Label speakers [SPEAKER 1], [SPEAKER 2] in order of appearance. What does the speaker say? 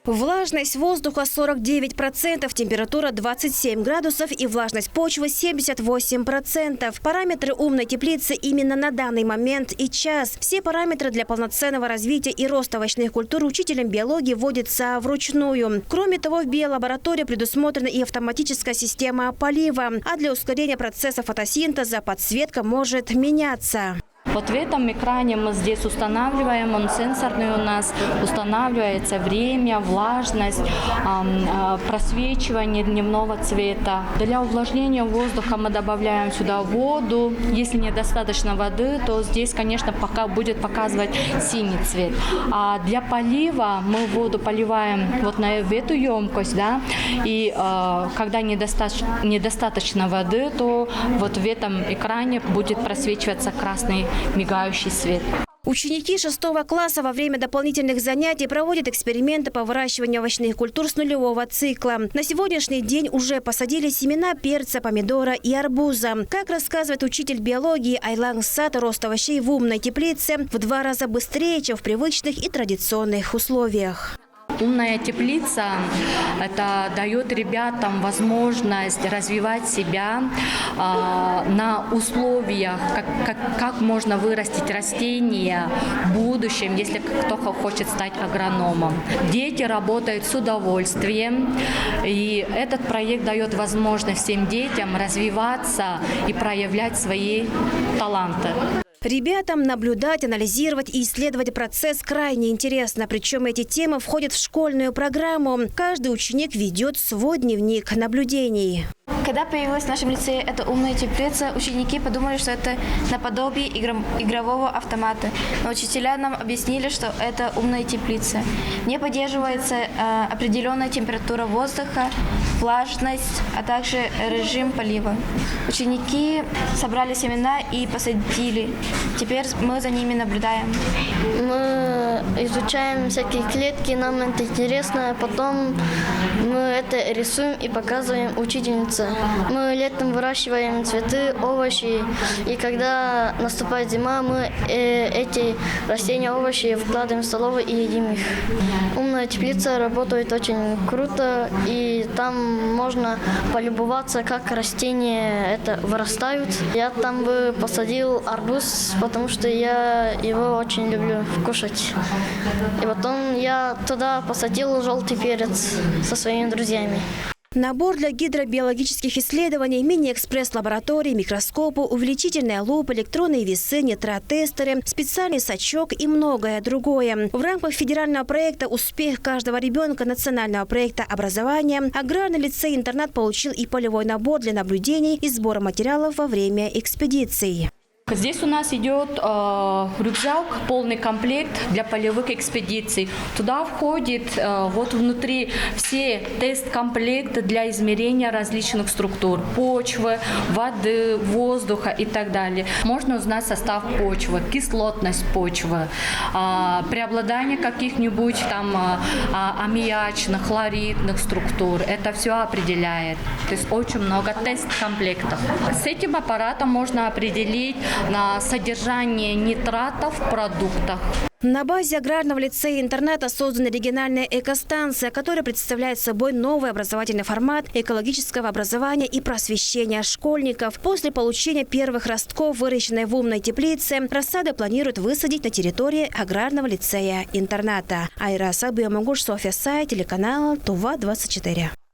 [SPEAKER 1] Влажность воздуха 49%, температура 27 градусов и влажность почвы 78%. Параметры умной теплицы именно на данный момент и час. Все параметры для полноценного развития и роста овощных культур учителем биологии вводятся вручную. Кроме того, в биолаборатории предусмотрена и автоматическая система полива. А для ускорения процесса фотосинтеза подсветка может меняться.
[SPEAKER 2] Вот в этом экране мы здесь устанавливаем, он сенсорный у нас, устанавливается время, влажность, просвечивание дневного цвета. Для увлажнения воздуха мы добавляем сюда воду. Если недостаточно воды, то здесь, конечно, пока будет показывать синий цвет. А для полива мы воду поливаем вот в эту емкость, да, и когда недостаточно воды, то вот в этом экране будет просвечиваться красный мигающий свет.
[SPEAKER 1] Ученики 6 класса во время дополнительных занятий проводят эксперименты по выращиванию овощных культур с нулевого цикла. На сегодняшний день уже посадили семена перца, помидора и арбуза. Как рассказывает учитель биологии Айлан Сад, рост овощей в умной теплице в 2 раза быстрее, чем в привычных и традиционных условиях.
[SPEAKER 2] Умная теплица – это дает ребятам возможность развивать себя на условиях, как можно вырастить растения в будущем, если кто-то хочет стать агрономом. Дети работают с удовольствием, и этот проект дает возможность всем детям развиваться и проявлять свои таланты.
[SPEAKER 1] Ребятам наблюдать, анализировать и исследовать процесс крайне интересно. Причем эти темы входят в школьную программу. Каждый ученик ведет свой дневник наблюдений.
[SPEAKER 3] Когда появилась в нашем лицее эта умная теплица, ученики подумали, что это наподобие игрового автомата. Но учителя нам объяснили, что это умная теплица. В ней поддерживается определенная температура воздуха, влажность, а также режим полива. Ученики собрали семена и посадили. Теперь мы за ними наблюдаем.
[SPEAKER 4] Мы изучаем всякие клетки, нам это интересно. Потом мы это рисуем и показываем учительнице. Мы летом выращиваем цветы, овощи, и когда наступает зима, мы эти растения, овощи вкладываем в столовую и едим их. Умная теплица работает очень круто, и там можно полюбоваться, как растения это вырастают. Я там бы посадил арбуз, потому что я его очень люблю кушать. И потом я туда посадил желтый перец со своими друзьями.
[SPEAKER 1] Набор для гидробиологических исследований, мини-экспресс-лаборатории, микроскопы, увеличительная лупа, электронные весы, нитротестеры, специальный сачок и многое другое. В рамках федерального проекта «Успех каждого ребенка» национального проекта образования аграрный лицей-интернат получил и полевой набор для наблюдений и сбора материалов во время экспедиций.
[SPEAKER 2] Здесь у нас идет рюкзак, полный комплект для полевых экспедиций. Туда входит вот внутри все тест-комплекты для измерения различных структур – почвы, воды, воздуха и так далее. Можно узнать состав почвы, кислотность почвы, преобладание каких-нибудь там аммиачных, хлоридных структур. Это все определяет. То есть очень много тест-комплектов. С этим аппаратом можно определить на содержание нитратов в продуктах.
[SPEAKER 1] На базе аграрного лицея-интерната создана региональная экостанция, которая представляет собой новый образовательный формат экологического образования и просвещения школьников. После получения первых ростков, выращенной в умной теплице, рассады планируют высадить на территории аграрного лицея-интерната. Айра Сабиомагуш, София Сай, телеканал ТУВА-24.